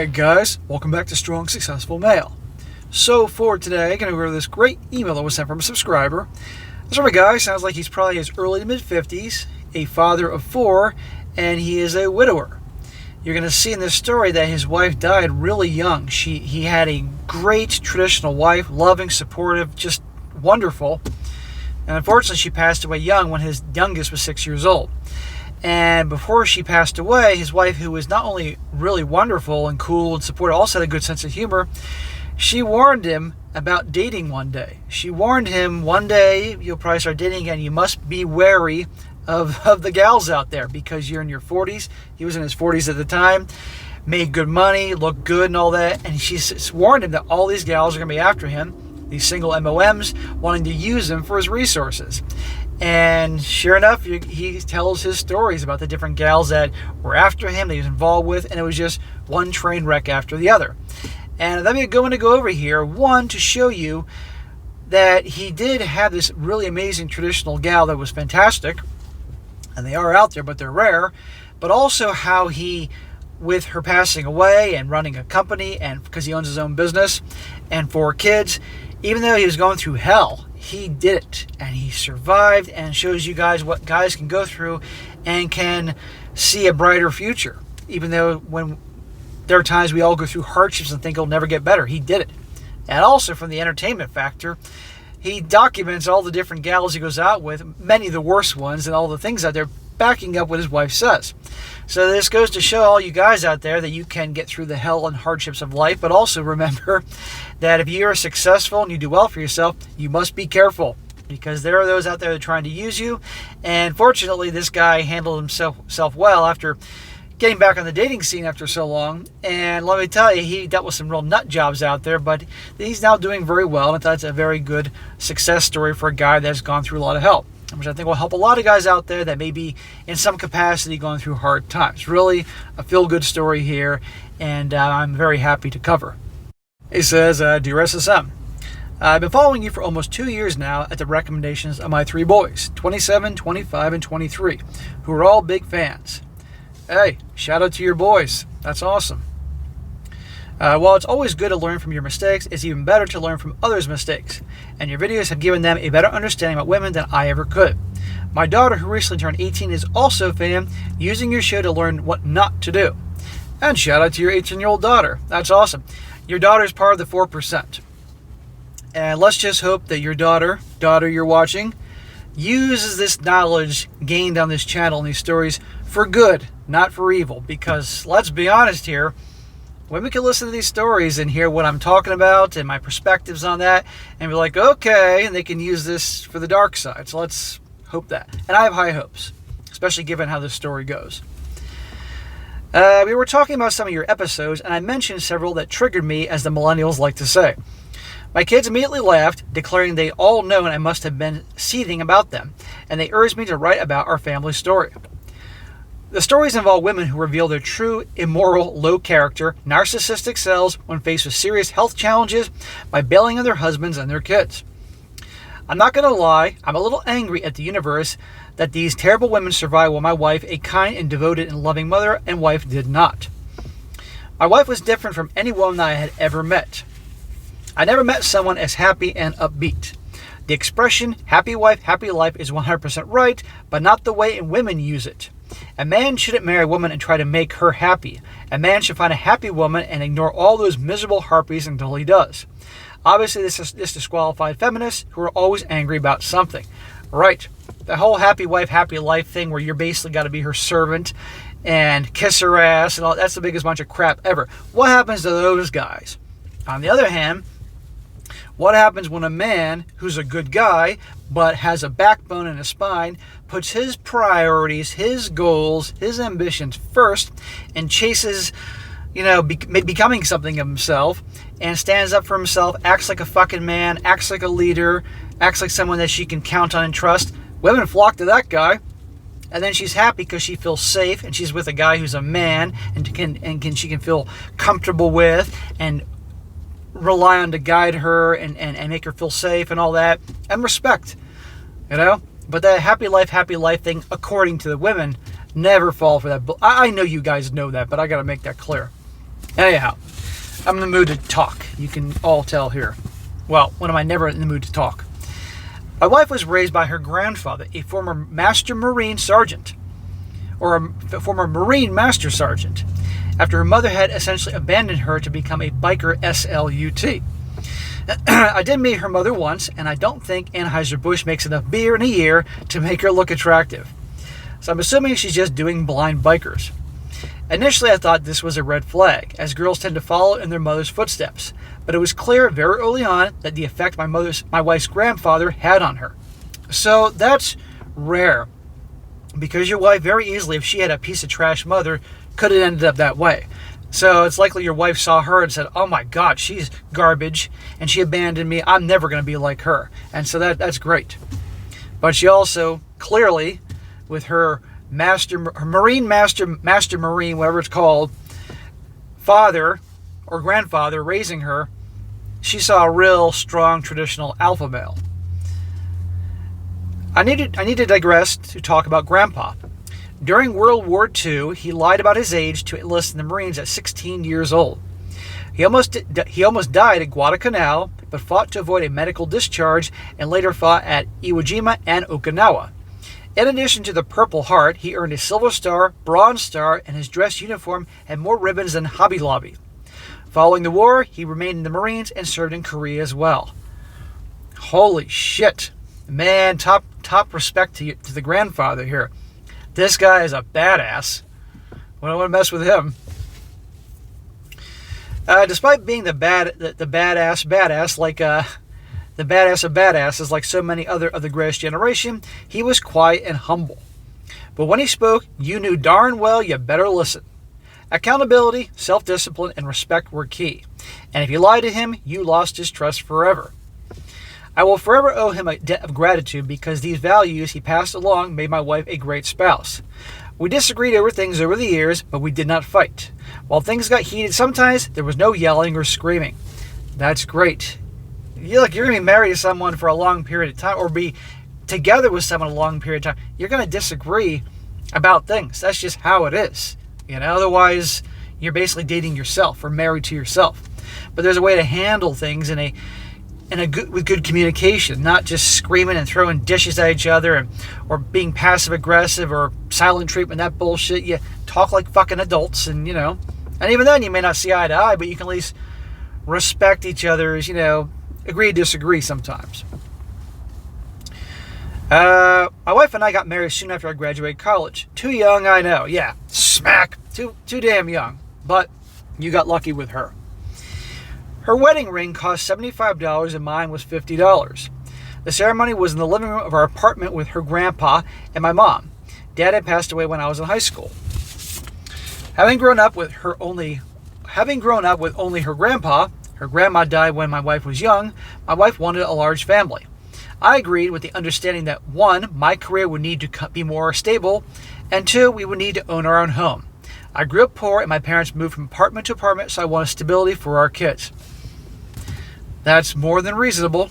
Alright guys, welcome back to Strong Successful Male. So for today, I'm going to go over this great email that was sent from a subscriber. This other guy sounds like he's probably his early to mid 50s, a father of 4, and he is a widower. You're going to see in this story that his wife died really young. He had a great traditional wife, loving, supportive, just wonderful. And unfortunately she passed away young when his youngest was 6 years old. And before she passed away, his wife, who was not only really wonderful and cool and supportive, also had a good sense of humor, she warned him about dating one day. She warned him, one day you'll probably start dating again. You must be wary of the gals out there because you're in your 40s. He was in his 40s at the time, made good money, looked good and all that. And she warned him that all these gals are going to be after him, these single MOMs, wanting to use him for his resources. And sure enough, he tells his stories about the different gals that were after him, that he was involved with, and it was just one train wreck after the other. And I'm going to go over here, one, to show you that he did have this really amazing traditional gal that was fantastic, and they are out there, but they're rare, but also how he, with her passing away and running a company, and because he owns his own business, and 4 kids, even though he was going through hell, he did it, and he survived, and shows you guys what guys can go through and can see a brighter future. Even though when there are times we all go through hardships and think it'll never get better, he did it. And also from the entertainment factor, he documents all the different gals he goes out with, many of the worst ones, and all the things out there, backing up what his wife says. So this goes to show all you guys out there that you can get through the hell and hardships of life, but also remember that if you're successful and you do well for yourself, you must be careful, because there are those out there that are trying to use you. And fortunately, this guy handled himself well after getting back on the dating scene after so long. And let me tell you, he dealt with some real nut jobs out there, but he's now doing very well, and that's a very good success story for a guy that's gone through a lot of hell, which I think will help a lot of guys out there that may be in some capacity going through hard times. Really a feel-good story here, and I'm very happy to cover. It says, Dear SSM, I've been following you for almost 2 years now at the recommendations of my 3 boys, 27, 25, and 23, who are all big fans. Hey, shout out to your boys. That's awesome. While it's always good to learn from your mistakes, it's even better to learn from others' mistakes. And your videos have given them a better understanding about women than I ever could. My daughter, who recently turned 18, is also a fan, using your show to learn what not to do. And shout out to your 18-year-old daughter. That's awesome. Your daughter is part of the 4%. And let's just hope that your daughter you're watching, uses this knowledge gained on this channel and these stories for good, not for evil. Because let's be honest here, women can listen to these stories and hear what I'm talking about and my perspectives on that and be like, okay, and they can use this for the dark side. So let's hope that. And I have high hopes, especially given how this story goes. We were talking about some of your episodes, and I mentioned several that triggered me, as the millennials like to say. My kids immediately laughed, declaring they all know I must have been seething about them, and they urged me to write about our family story. The stories involve women who reveal their true, immoral, low character, narcissistic selves when faced with serious health challenges by bailing on their husbands and their kids. I'm not going to lie, I'm a little angry at the universe that these terrible women survived while my wife, a kind and devoted and loving mother and wife, did not. My wife was different from any woman I had ever met. I never met someone as happy and upbeat. The expression, happy wife, happy life, is 100% right, but not the way women use it. A man shouldn't marry a woman and try to make her happy. A man should find a happy woman and ignore all those miserable harpies until he does. Obviously, this disqualified feminists who are always angry about something. Right. The whole happy wife, happy life thing where you're basically got to be her servant and kiss her ass and all, that's the biggest bunch of crap ever. What happens to those guys? On the other hand, what happens when a man who's a good guy but has a backbone and a spine puts his priorities, his goals, his ambitions first and chases, becoming something of himself and stands up for himself, acts like a fucking man, acts like a leader, acts like someone that she can count on and trust? Women flock to that guy. And then she's happy because she feels safe and she's with a guy who's a man and she can feel comfortable with and rely on to guide her and make her feel safe and all that, and respect, but that happy life thing, according to the women, never fall for that. I know you guys know that, but I got to make that clear. Anyhow, I'm in the mood to talk. You can all tell here. Well, when am I never in the mood to talk? My wife was raised by her grandfather, a former Master Marine Sergeant, or a former Marine Master Sergeant, after her mother had essentially abandoned her to become a biker SLUT. I did meet her mother once, and I don't think Anheuser-Busch makes enough beer in a year to make her look attractive. So I'm assuming she's just doing blind bikers. Initially, I thought this was a red flag, as girls tend to follow in their mother's footsteps, but it was clear very early on that the effect my wife's grandfather had on her. So that's rare, because your wife very easily, if she had a piece of trash mother, could have ended up that way. So it's likely your wife saw her and said, oh my God, she's garbage, and she abandoned me. I'm never going to be like her. And so that's great. But she also, clearly, with her Marine, whatever it's called, father or grandfather raising her, she saw a real strong traditional alpha male. I need to digress to talk about Grandpa. During World War II, he lied about his age to enlist in the Marines at 16 years old. He almost died at Guadalcanal, but fought to avoid a medical discharge and later fought at Iwo Jima and Okinawa. In addition to the Purple Heart, he earned a Silver Star, Bronze Star, and his dress uniform had more ribbons than Hobby Lobby. Following the war, he remained in the Marines and served in Korea as well. Holy shit. Man, top respect to the grandfather here. This guy is a badass. I don't want to mess with him. Despite being the badass, like the badass of badasses, like so many other of the greatest generation, he was quiet and humble. But when he spoke, you knew darn well you better listen. Accountability, self-discipline, and respect were key. And if you lied to him, you lost his trust forever. I will forever owe him a debt of gratitude because these values he passed along made my wife a great spouse. We disagreed over things over the years, but we did not fight. While things got heated sometimes, there was no yelling or screaming. That's great. You're going to be married to someone for a long period of time, or be together with someone a long period of time. You're going to disagree about things. That's just how it is. Otherwise, you're basically dating yourself or married to yourself. But there's a way to handle things with good communication, not just screaming and throwing dishes at each other or being passive aggressive or silent treatment, that bullshit. You talk like fucking adults, and and even then you may not see eye to eye, but you can at least respect each other's, agree to disagree sometimes. My wife and I got married soon after I graduated college. Too young, I know. Yeah, smack. Too damn young. But you got lucky with her. Her wedding ring cost $75 and mine was $50. The ceremony was in the living room of our apartment with her grandpa and my mom. Dad had passed away when I was in high school. Having grown up with only her grandpa, her grandma died when my wife was young, my wife wanted a large family. I agreed with the understanding that 1, my career would need to be more stable, and 2, we would need to own our own home. I grew up poor and my parents moved from apartment to apartment, so I wanted stability for our kids. That's more than reasonable.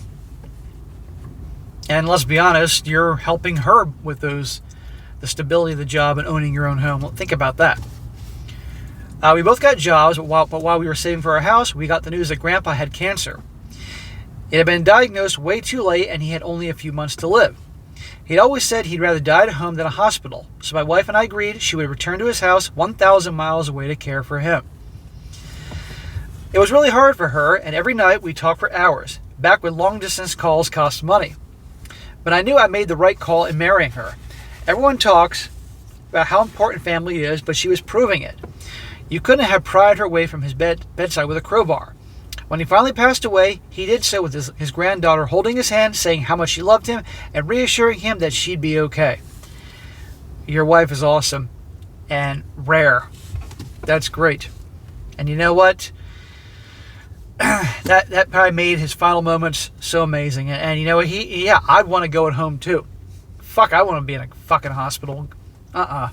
And let's be honest, you're helping her with the stability of the job and owning your own home. Well, think about that. We both got jobs, but while we were saving for our house, we got the news that Grandpa had cancer. It had been diagnosed way too late and he had only a few months to live. He'd always said he'd rather die at home than a hospital, so my wife and I agreed she would return to his house 1,000 miles away to care for him. It was really hard for her, and every night we talked for hours, back when long-distance calls cost money. But I knew I made the right call in marrying her. Everyone talks about how important family is, but she was proving it. You couldn't have pried her away from his bedside with a crowbar. When he finally passed away, he did so with his granddaughter holding his hand, saying how much she loved him, and reassuring him that she'd be okay. Your wife is awesome and rare. That's great. And you know what? that probably made his final moments so amazing. And you know what? I'd want to go at home too. Fuck, I want to be in a fucking hospital. One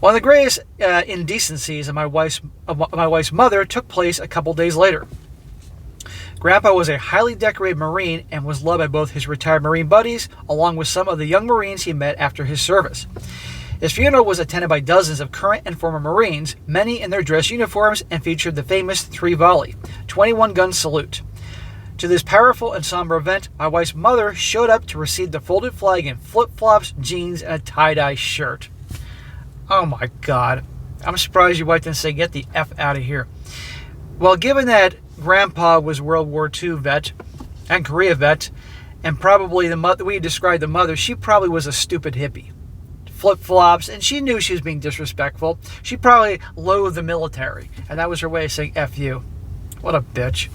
of the greatest indecencies of my wife's mother took place a couple days later. Grandpa was a highly decorated Marine and was loved by both his retired Marine buddies, along with some of the young Marines he met after his service. His funeral was attended by dozens of current and former Marines, many in their dress uniforms, and featured the famous 3-volley, 21-gun salute. To this powerful and somber event, my wife's mother showed up to receive the folded flag in flip-flops, jeans, and a tie-dye shirt. Oh my God. I'm surprised your wife didn't say, "Get the F out of here." Well, given that Grandpa was World War II vet and Korea vet, and probably the mother, we described the mother, she probably was a stupid hippie. Flip-flops, and she knew she was being disrespectful. She probably loathed the military, and that was her way of saying F you. What a bitch.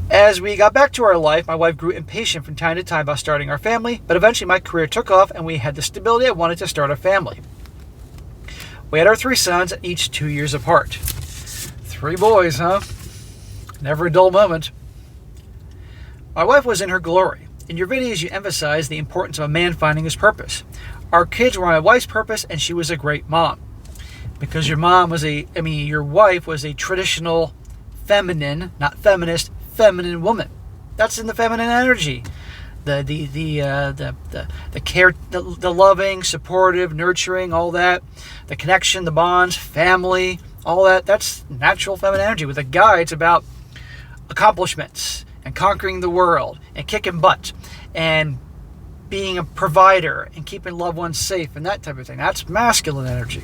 As we got back to our life, my wife grew impatient from time to time about starting our family, but eventually my career took off and we had the stability I wanted to start a family. We had our 3 sons, each 2 years apart. 3 boys, huh? Never a dull moment. My wife was in her glory. In your videos, you emphasize the importance of a man finding his purpose. Our kids were my wife's purpose, and she was a great mom. Because your wife was a traditional feminine, not feminist, feminine woman. That's in the feminine energy. The care, the loving, supportive, nurturing, all that. The connection, the bonds, family, all that. That's natural feminine energy. With a guy, it's about accomplishments and conquering the world and kicking butt and being a provider and keeping loved ones safe and that type of thing. That's masculine energy.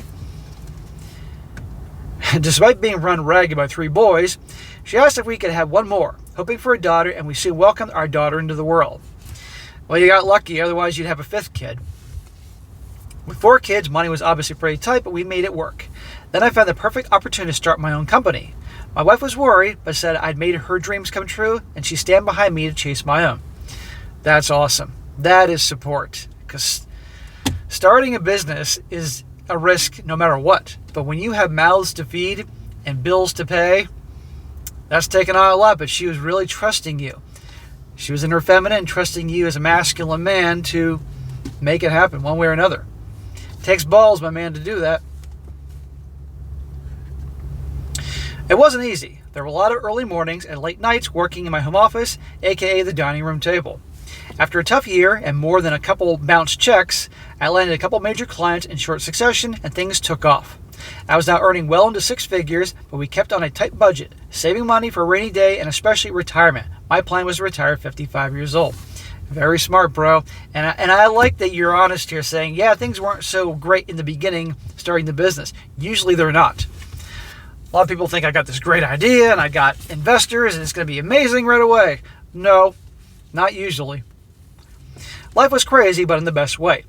Despite being run ragged by 3 boys, she asked if we could have 1 more, hoping for a daughter, and we soon welcomed our daughter into the world. Well, you got lucky, otherwise you'd have a 5th kid. With 4 kids, money was obviously pretty tight, but we made it work. Then I found the perfect opportunity to start my own company. My wife was worried, but said I'd made her dreams come true, and she'd stand behind me to chase my own. That's awesome. That is support. Because starting a business is a risk no matter what. But when you have mouths to feed and bills to pay, that's taken on a lot. But she was really trusting you. She was in her feminine, trusting you as a masculine man to make it happen one way or another. It takes balls, my man, to do that. It wasn't easy. There were a lot of early mornings and late nights working in my home office, aka the dining room table. After a tough year and more than a couple bounced checks, I landed a couple major clients in short succession and things took off. I was now earning well into 6 figures, but we kept on a tight budget, saving money for a rainy day and especially retirement. My plan was to retire at 55 years old. Very smart, bro. And I like that you're honest here, saying, yeah, things weren't so great in the beginning starting the business. Usually they're not. A lot of people think I got this great idea and I got investors and it's going to be amazing right away. No, not usually. Life was crazy, but in the best way.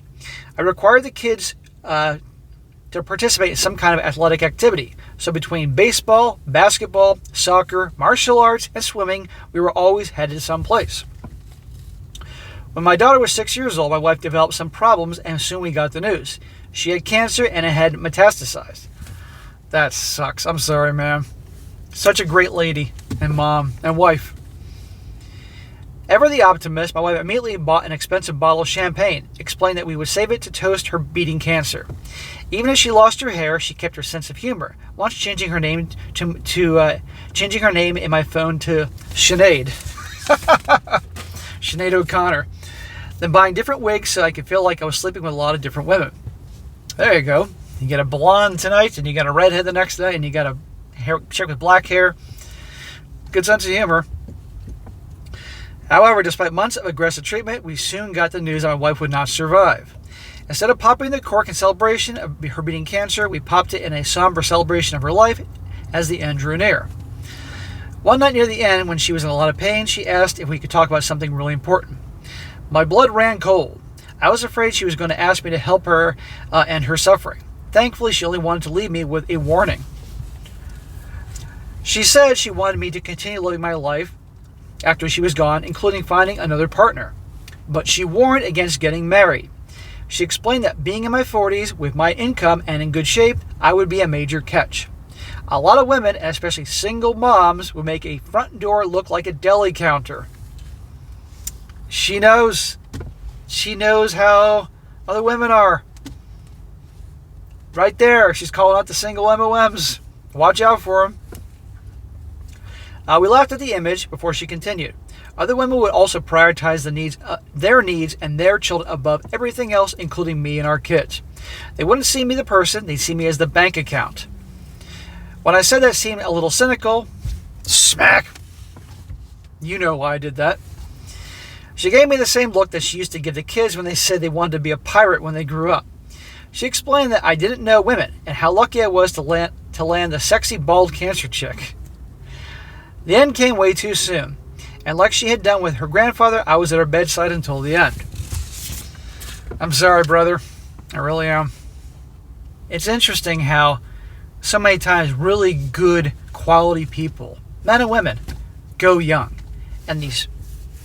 I required the kids to participate in some kind of athletic activity. So between baseball, basketball, soccer, martial arts, and swimming, we were always headed someplace. When my daughter was 6 years old, my wife developed some problems and soon we got the news. She had cancer and it had metastasized. That sucks. I'm sorry, man. Such a great lady and mom and wife. Ever the optimist, my wife immediately bought an expensive bottle of champagne, explained that we would save it to toast her beating cancer. Even as she lost her hair, she kept her sense of humor, once changing her name changing her name in my phone to Sinead. Sinead O'Connor. Then buying different wigs so I could feel like I was sleeping with a lot of different women. There you go. You get a blonde tonight, and you got a redhead the next day, and you got a chick with black hair. Good sense of humor. However, despite months of aggressive treatment, we soon got the news that my wife would not survive. Instead of popping the cork in celebration of her beating cancer, we popped it in a somber celebration of her life as the end drew near. One night near the end, when she was in a lot of pain, she asked if we could talk about something really important. My blood ran cold. I was afraid she was going to ask me to help her end her suffering. Thankfully, she only wanted to leave me with a warning. She said she wanted me to continue living my life after she was gone, including finding another partner. But she warned against getting married. She explained that being in my 40s, with my income and in good shape, I would be a major catch. A lot of women, especially single moms, would make a front door look like a deli counter. She knows. She knows how other women are. Right there, she's calling out the single MOMs. Watch out for them. We laughed at the image before she continued. Other women would also prioritize their needs and their children above everything else, including me and our kids. They wouldn't see me the person, they'd see me as the bank account. When I said that seemed a little cynical, smack. You know why I did that. She gave me the same look that she used to give the kids when they said they wanted to be a pirate when they grew up. She explained that I didn't know women and how lucky I was to land a sexy bald cancer chick. The end came way too soon, and like she had done with her grandfather, I was at her bedside until the end. I'm sorry, brother. I really am. It's interesting how so many times really good quality people, men and women, go young, and these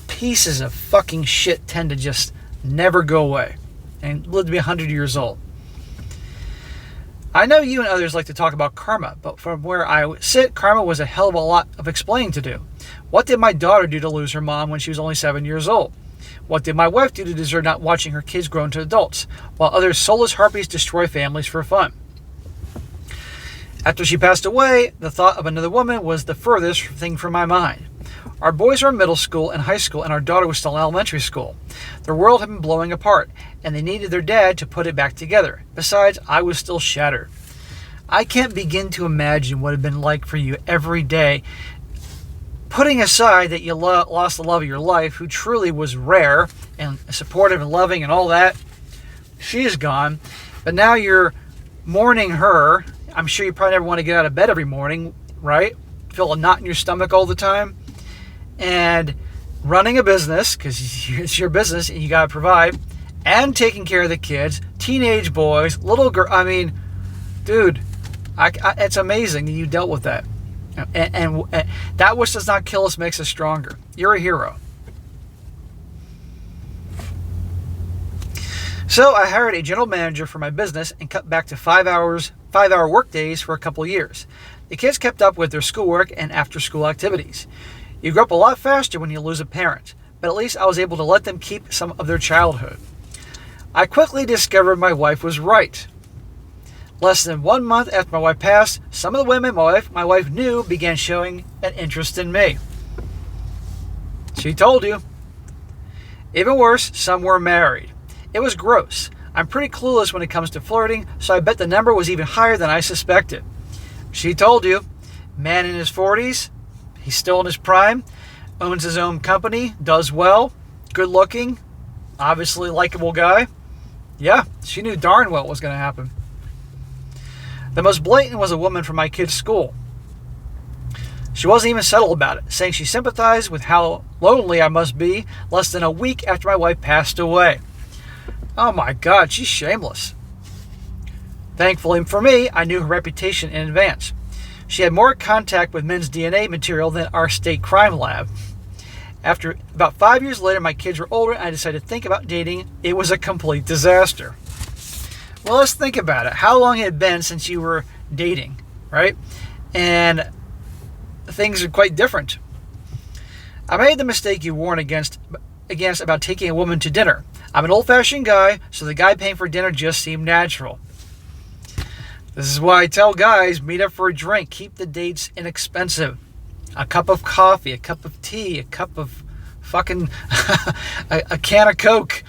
pieces of fucking shit tend to just never go away and live to be 100 years old. I know you and others like to talk about karma, but from where I sit, karma was a hell of a lot of explaining to do. What did my daughter do to lose her mom when she was only 7 years old? What did my wife do to deserve not watching her kids grow into adults, while other soulless harpies destroy families for fun? After she passed away, the thought of another woman was the furthest thing from my mind. Our boys were in middle school and high school, and our daughter was still in elementary school. Their world had been blowing apart, and they needed their dad to put it back together. Besides, I was still shattered. I can't begin to imagine what it had been like for you every day, putting aside that you lost the love of your life, who truly was rare and supportive and loving and all that. She is gone, but now you're mourning her. I'm sure you probably never want to get out of bed every morning, right? Feel a knot in your stomach all the time. And running a business, because it's your business and you got to provide, and taking care of the kids, teenage boys, little girl. I mean, dude, it's amazing that you dealt with that. And that which does not kill us makes us stronger. You're a hero. So I hired a general manager for my business and cut back to 5-hour work days for a couple of years. The kids kept up with their schoolwork and after-school activities. You grow up a lot faster when you lose a parent, but at least I was able to let them keep some of their childhood. I quickly discovered my wife was right. Less than 1 month after my wife passed, some of the women my wife knew began showing an interest in me. She told you. Even worse, some were married. It was gross. I'm pretty clueless when it comes to flirting, so I bet the number was even higher than I suspected. She told you. Man in his 40s, he's still in his prime, owns his own company, does well, good looking, obviously likable guy. Yeah, she knew darn well what was going to happen. The most blatant was a woman from my kid's school. She wasn't even subtle about it, saying she sympathized with how lonely I must be less than a week after my wife passed away. Oh my God, she's shameless. Thankfully for me, I knew her reputation in advance. She had more contact with men's DNA material than our state crime lab. After about 5 years later, my kids were older and I decided to think about dating. It was a complete disaster. Well, let's think about it. How long had it been since you were dating, right? And things are quite different. I made the mistake you warned against about taking a woman to dinner. I'm an old-fashioned guy, so the guy paying for dinner just seemed natural. This is why I tell guys, meet up for a drink. Keep the dates inexpensive. A cup of coffee, a cup of tea, a cup of fucking a can of Coke,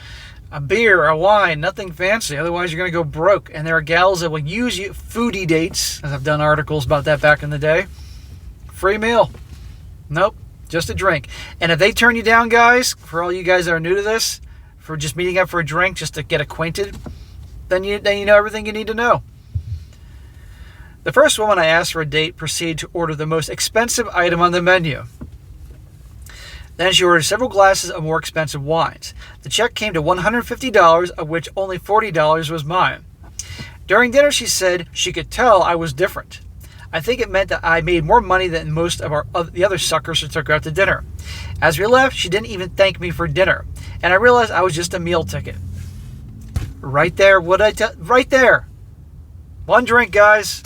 a beer, a wine, nothing fancy. Otherwise, you're going to go broke. And there are gals that will use you, foodie dates, as I've done articles about that back in the day. Free meal. Nope, just a drink. And if they turn you down, guys, for all you guys that are new to this, for just meeting up for a drink just to get acquainted, then you know everything you need to know. The first woman I asked for a date proceeded to order the most expensive item on the menu. Then she ordered several glasses of more expensive wines. The check came to $150, of which only $40 was mine. During dinner, she said she could tell I was different. I think it meant that I made more money than most of the other suckers who took her out to dinner. As we left, she didn't even thank me for dinner, and I realized I was just a meal ticket. Right there, right there. One drink, guys.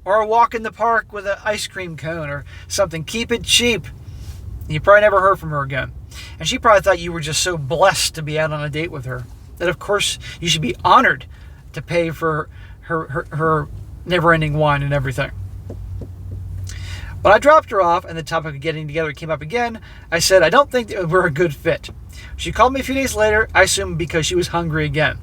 Or a walk in the park with an ice cream cone or something. Keep it cheap. You probably never heard from her again. And she probably thought you were just so blessed to be out on a date with her that, of course, you should be honored to pay for her never-ending wine and everything. When I dropped her off and the topic of getting together came up again, I said I don't think that we're a good fit. She called me a few days later, I assume because she was hungry again.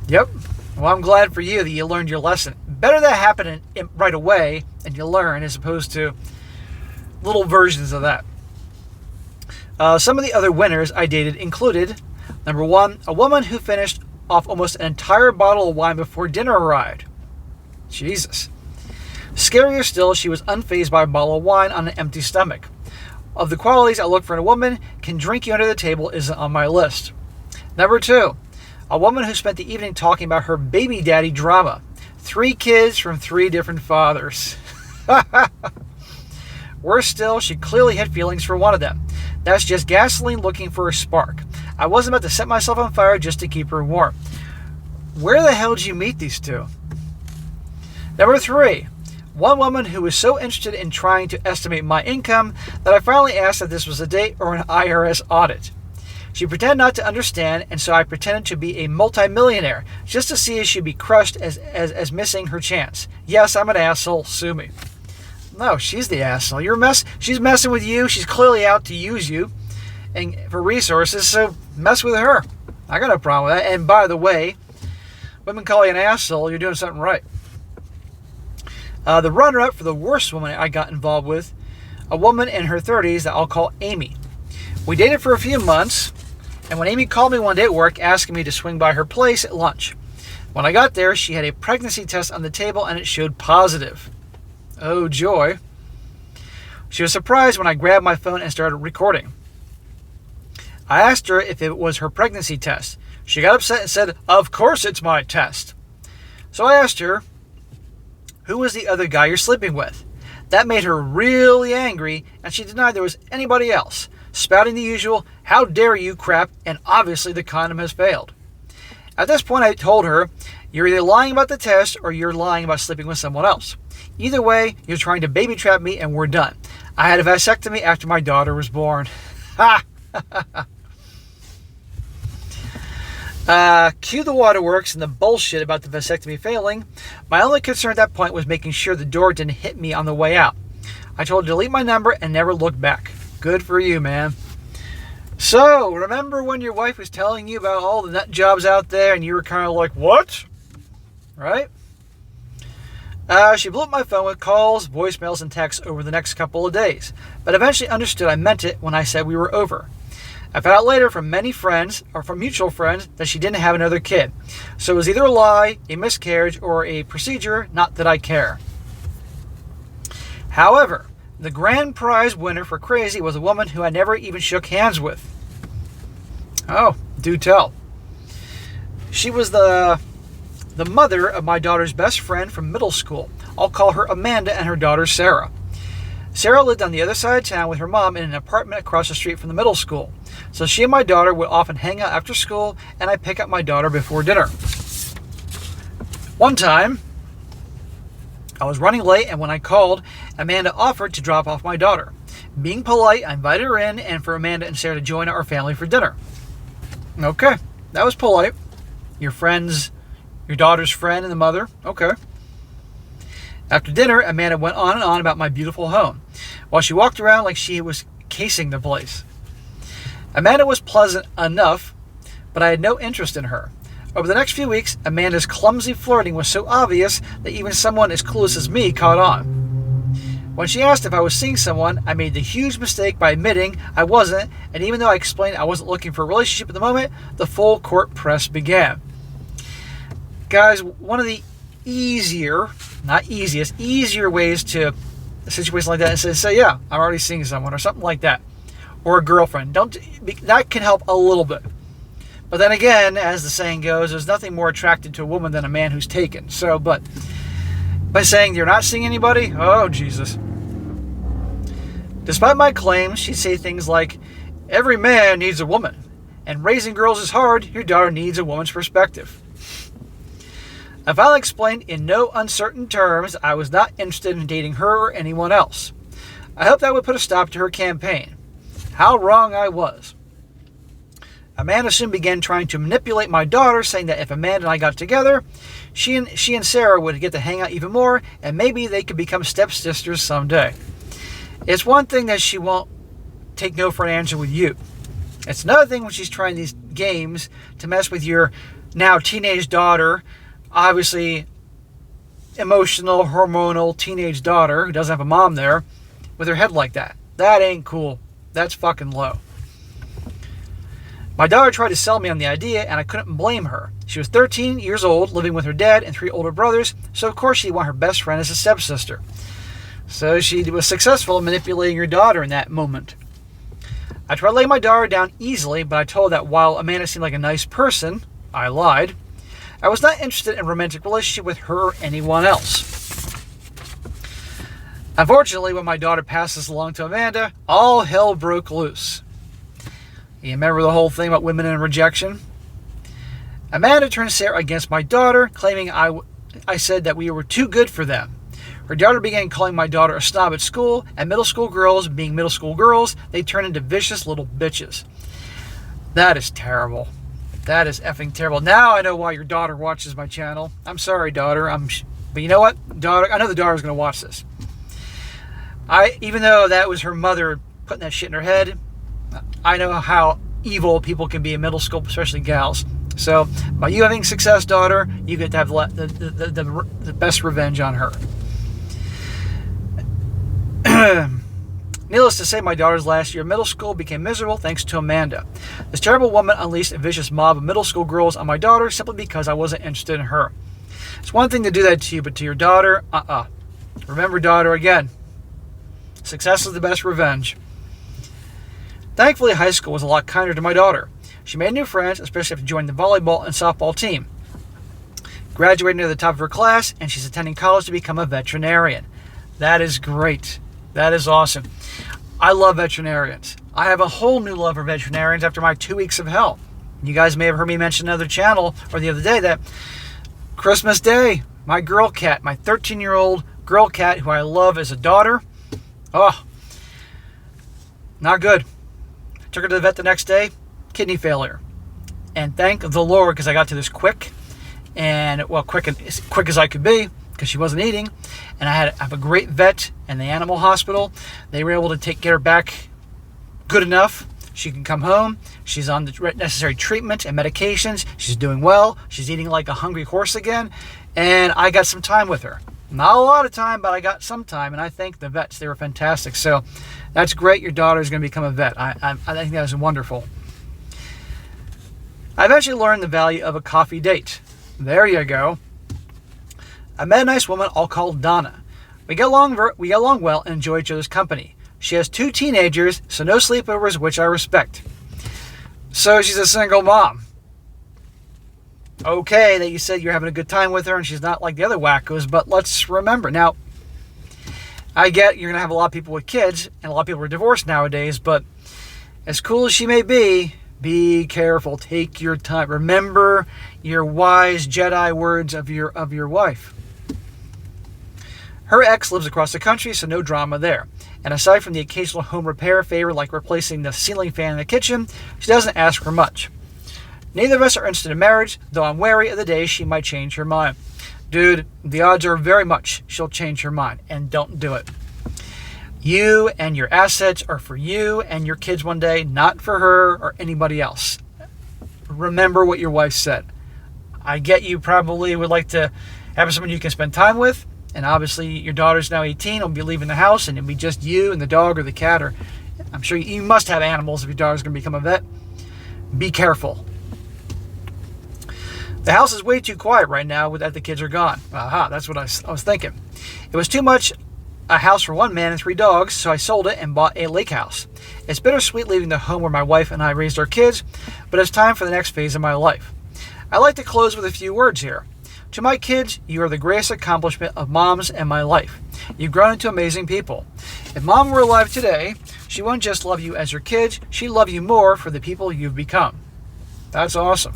Yep. Well, I'm glad for you that you learned your lesson. Better that happen right away and you learn as opposed to little versions of that. Some of the other winners I dated included, number 1, a woman who finished off almost an entire bottle of wine before dinner arrived. Jesus. Scarier still, she was unfazed by a bottle of wine on an empty stomach. Of the qualities I look for in a woman, can drink you under the table isn't on my list. Number 2, a woman who spent the evening talking about her baby daddy drama. 3 kids from 3 different fathers. Worse still, she clearly had feelings for one of them. That's just gasoline looking for a spark. I wasn't about to set myself on fire just to keep her warm. Where the hell did you meet these two? Number 3, one woman who was so interested in trying to estimate my income that I finally asked if this was a date or an IRS audit. She pretended not to understand, and so I pretended to be a multimillionaire just to see if she'd be crushed as missing her chance. Yes, I'm an asshole. Sue me. No, she's the asshole. She's messing with you. She's clearly out to use you and for resources, so mess with her. I got no problem with that. And by the way, women call you an asshole, you're doing something right. The runner-up for the worst woman I got involved with, a woman in her 30s that I'll call Amy. We dated for a few months, and when Amy called me one day at work asking me to swing by her place at lunch. When I got there, she had a pregnancy test on the table and it showed positive. Oh, joy. She was surprised when I grabbed my phone and started recording. I asked her if it was her pregnancy test. She got upset and said, "Of course it's my test." So I asked her, "Who was the other guy you're sleeping with?" That made her really angry, and she denied there was anybody else, spouting the usual, "How dare you" crap, and obviously the condom has failed. At this point I told her, "You're either lying about the test or you're lying about sleeping with someone else. Either way, you're trying to baby trap me and we're done. I had a vasectomy after my daughter was born." Ha! Cue the waterworks and the bullshit about the vasectomy failing. My only concern at that point was making sure the door didn't hit me on the way out. I told her to delete my number and never look back. Good for you, man. So, remember when your wife was telling you about all the nut jobs out there and you were kind of like, what? Right? She blew up my phone with calls, voicemails, and texts over the next couple of days, but eventually understood I meant it when I said we were over. I found out later from many friends, or from mutual friends, that she didn't have another kid. So it was either a lie, a miscarriage, or a procedure, not that I care. However, the grand prize winner for crazy was a woman who I never even shook hands with. Oh, do tell. She was the mother of my daughter's best friend from middle school. I'll call her Amanda and her daughter Sarah. Sarah lived on the other side of town with her mom in an apartment across the street from the middle school. So she and my daughter would often hang out after school, and I'd pick up my daughter before dinner. One time, I was running late, and when I called, Amanda offered to drop off my daughter. Being polite, I invited her in, and for Amanda and Sarah to join our family for dinner. Okay, that was polite. Your daughter's friend and the mother. Okay. After dinner, Amanda went on and on about my beautiful home, while she walked around like she was casing the place. Amanda was pleasant enough, but I had no interest in her. Over the next few weeks, Amanda's clumsy flirting was so obvious that even someone as clueless as me caught on. When she asked if I was seeing someone, I made the huge mistake by admitting I wasn't, and even though I explained I wasn't looking for a relationship at the moment, the full court press began. Guys, one of the easier ways to a situation like that is say, yeah, I'm already seeing someone or something like that. Or a girlfriend. That can help a little bit. But then again, as the saying goes, there's nothing more attractive to a woman than a man who's taken. So, but by saying you're not seeing anybody, oh Jesus. Despite my claims, she'd say things like, every man needs a woman, and raising girls is hard, your daughter needs a woman's perspective. I finally explained in no uncertain terms I was not interested in dating her or anyone else. I hoped that would put a stop to her campaign. How wrong I was. Amanda soon began trying to manipulate my daughter, saying that if Amanda and I got together, she and Sarah would get to hang out even more, and maybe they could become stepsisters someday. It's one thing that she won't take no for an answer with you. It's another thing when she's trying these games to mess with your now teenage daughter, obviously emotional, hormonal teenage daughter who doesn't have a mom there, with her head like that. That ain't cool. That's fucking low. My daughter tried to sell me on the idea, and I couldn't blame her. She was 13 years old, living with her dad and 3 older brothers, so of course she'd want her best friend as a stepsister. So she was successful in manipulating her daughter in that moment. I tried laying my daughter down easily, but I told her that while Amanda seemed like a nice person, I lied. I was not interested in a romantic relationship with her or anyone else. Unfortunately, when my daughter passed this along to Amanda, all hell broke loose. You remember the whole thing about women and rejection? Amanda turned Sarah against my daughter, claiming I said that we were too good for them. Her daughter began calling my daughter a snob at school, and middle school girls, being middle school girls, they turned into vicious little bitches. That is terrible. That is effing terrible. Now I know why your daughter watches my channel. I'm sorry, daughter. But you know what? Daughter, I know the daughter's going to watch this. Even though that was her mother putting that shit in her head, I know how evil people can be in middle school, especially gals. So, by you having success, daughter, you get to have the best revenge on her. Needless to say, my daughter's last year of middle school became miserable thanks to Amanda. This terrible woman unleashed a vicious mob of middle school girls on my daughter simply because I wasn't interested in her. It's one thing to do that to you, but to your daughter, Remember, daughter, again, success is the best revenge. Thankfully, high school was a lot kinder to my daughter. She made new friends, especially after joining the volleyball and softball team. Graduating to the top of her class, and she's attending college to become a veterinarian. That is great. That is awesome. I love veterinarians. I have a whole new love for veterinarians after my 2 weeks of hell. You guys may have heard me mention another channel or the other day that Christmas Day, my girl cat, my 13-year-old girl cat who I love as a daughter, not good. Took her to the vet the next day, kidney failure. And thank the Lord, because I got to this quick, and quick as I could be, because she wasn't eating. And I have a great vet and the animal hospital. They were able to get her back good enough. She can come home. She's on the necessary treatment and medications. She's doing well. She's eating like a hungry horse again. And I got some time with her. Not a lot of time, but I got some time. And I thank the vets. They were fantastic. So that's great. Your daughter is going to become a vet. I think that is wonderful. I eventually learned the value of a coffee date. There you go. I met a nice woman I'll call Donna. We get along well and enjoy each other's company. She has 2 teenagers, so no sleepovers, which I respect. So she's a single mom. Okay, that you said you're having a good time with her and she's not like the other wackos, but let's remember. Now, I get you're going to have a lot of people with kids, and a lot of people are divorced nowadays, but as cool as she may be careful. Take your time. Remember your wise Jedi words of your wife. Her ex lives across the country, so no drama there. And aside from the occasional home repair favor like replacing the ceiling fan in the kitchen, she doesn't ask for much. Neither of us are interested in marriage, though I'm wary of the day she might change her mind. Dude, the odds are very much she'll change her mind, and don't do it. You and your assets are for you and your kids one day, not for her or anybody else. Remember what your wife said. I get you probably would like to have someone you can spend time with, and obviously your daughter's now 18, will be leaving the house, and it'll be just you and the dog or the cat, or I'm sure you must have animals if your daughter's going to become a vet. Be careful. The house is way too quiet right now that the kids are gone. That's what I was thinking. It was too much a house for one man and 3 dogs, so I sold it and bought a lake house. It's bittersweet leaving the home where my wife and I raised our kids, but it's time for the next phase of my life. I'd like to close with a few words here. To my kids, you are the greatest accomplishment of moms in my life. You've grown into amazing people. If mom were alive today, she wouldn't just love you as your kids, she'd love you more for the people you've become. That's awesome.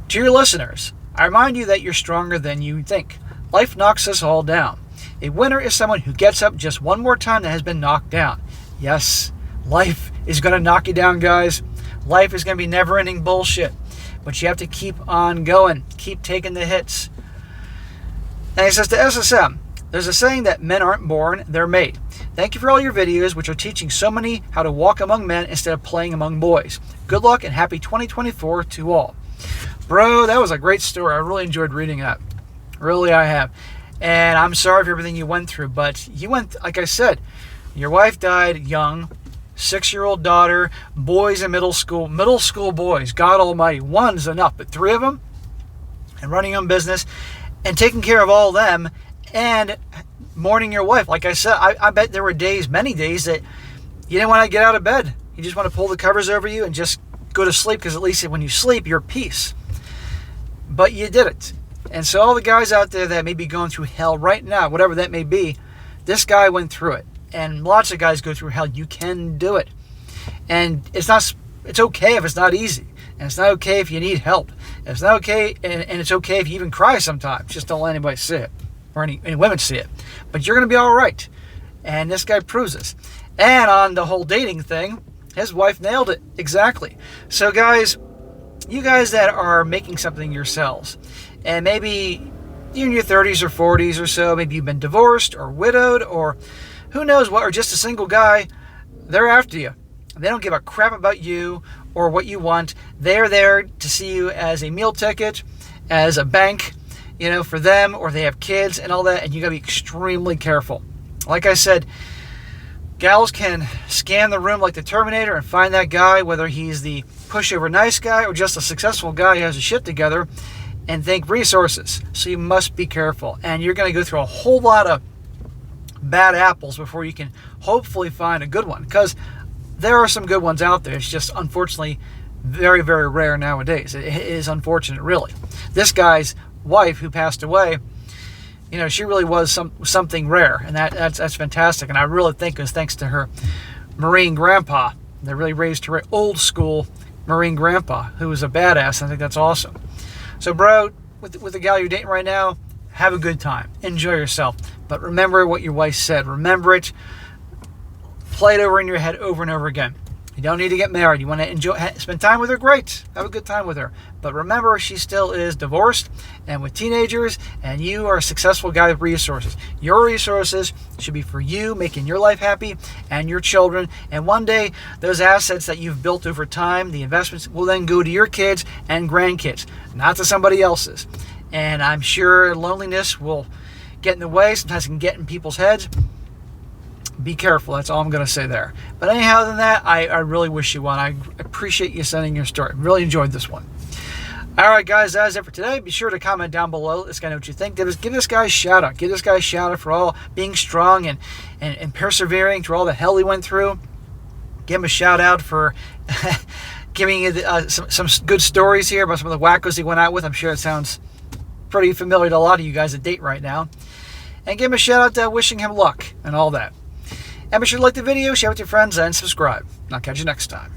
To your listeners, I remind you that you're stronger than you think. Life knocks us all down. A winner is someone who gets up just one more time that has been knocked down. Yes, life is going to knock you down, guys. Life is going to be never-ending bullshit. But you have to keep on going. Keep taking the hits. And he says to SSM, There's a saying that men aren't born, they're made. Thank you for all your videos, which are teaching so many how to walk among men instead of playing among boys. Good luck and happy 2024 to all. Bro, that was a great story. I really enjoyed reading that. Really, I have. And I'm sorry for everything you went through, but you went, like I said, your wife died young, 6-year-old daughter, boys in middle school boys, God almighty, one's enough, but 3 of them, and running your own business, and taking care of all of them, and mourning your wife. Like I said, I bet there were days, many days, that you didn't want to get out of bed. You just want to pull the covers over you and just go to sleep, because at least when you sleep, you're at peace. But you did it. And so all the guys out there that may be going through hell right now, whatever that may be, this guy went through it. And lots of guys go through hell. You can do it. And it's okay if it's not easy. And it's not okay if you need help. And it's not okay, and it's okay if you even cry sometimes. Just don't let anybody see it. Or any women see it. But you're going to be all right. And this guy proves this. And on the whole dating thing, his wife nailed it. Exactly. So guys, you guys that are making something yourselves, and maybe you're in your 30s or 40s or so, maybe you've been divorced or widowed or who knows what, or just a single guy, they're after you. They don't give a crap about you or what you want. They're there to see you as a meal ticket, as a bank, for them, or they have kids and all that, and you got to be extremely careful. Like I said, gals can scan the room like the Terminator and find that guy, whether he's the pushover nice guy or just a successful guy who has his shit together, and think resources. So you must be careful. And you're going to go through a whole lot of bad apples before you can hopefully find a good one. Because there are some good ones out there. It's just unfortunately very, very rare nowadays. It is unfortunate, really. This guy's wife who passed away, she really was something rare, and that's fantastic. And I really think it was thanks to her Marine grandpa. They really raised her old school Marine grandpa, who was a badass. I think that's awesome. So, bro, with the gal you're dating right now, have a good time. Enjoy yourself. But remember what your wife said. Remember it. Play it over in your head over and over again. You don't need to get married. You want to spend time with her? Great. Have a good time with her. But remember, she still is divorced and with teenagers, and you are a successful guy with resources. Your resources should be for you, making your life happy and your children. And one day, those assets that you've built over time, the investments, will then go to your kids and grandkids, not to somebody else's. And I'm sure loneliness will get in the way. Sometimes it can get in people's heads. Be careful. That's all I'm going to say there. But anyhow, than that, I really wish you one. I appreciate you sending your story. Really enjoyed this one. All right, guys, that is it for today. Be sure to comment down below. Let us know what you think. Give this guy a shout out. Give this guy a shout out for all being strong and persevering through all the hell he went through. Give him a shout out for giving you some good stories here about some of the wackos he went out with. I'm sure it sounds pretty familiar to a lot of you guys that date right now. And give him a shout out wishing him luck and all that. And be sure to like the video, share with your friends, and subscribe. And I'll catch you next time.